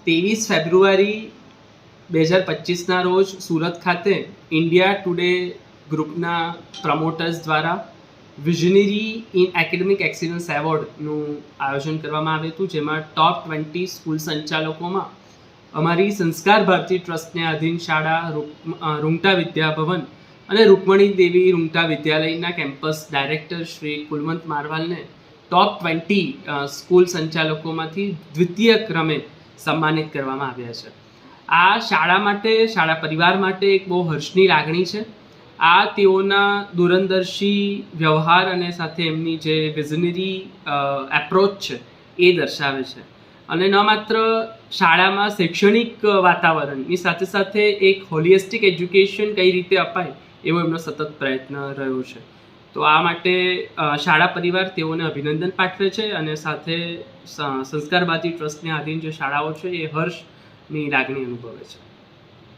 23 ફેબ્રુઆરી 2025ના રોજ સુરત ખાતે India today ગ્રુપના પ્રમોટર્સ દ્વારા વિઝનરી ઇન એકેડેમિક એક્સિલન્સ એવોર્ડનું આયોજન કરવામાં આવ્યું હતું, જેમાં ટોપ 20 સ્કૂલ સંચાલકોમાં અમારી સંસ્કાર ભારતી ટ્રસ્ટને આધીન શાળા રૂંગટા વિદ્યાભવન અને રૂકમણી દેવી રૂંગટા વિદ્યાલયના કેમ્પસ ડાયરેક્ટર શ્રી કુલવંત મારવાલને ટોપ 20 સ્કૂલ સંચાલકોમાંથી દ્વિતીય ક્રમે સન્માનિત કરવામાં આવ્યા છે. આ શાળા માટે, શાળા પરિવાર માટે એક બહુ હર્ષની લાગણી છે. આ તેઓના દૂરંદર્શી વ્યવહાર અને સાથે એમની જે વિઝનરી એપ્રોચ છે એ દર્શાવે છે. અને ન માત્ર શાળામાં શૈક્ષણિક વાતાવરણની સાથે સાથે એક હોલિસ્ટિક એજ્યુકેશન કઈ રીતે અપાય એવો એમનો સતત પ્રયત્ન રહ્યો છે. તો આ માટે શાળા પરિવાર તેઓને અભિનંદન પાઠવે છે અને સાથે સંસ્કાર ભારતી ટ્રસ્ટને આધીન જે શાળાઓ છે એ હર્ષની લાગણી અનુભવે છે.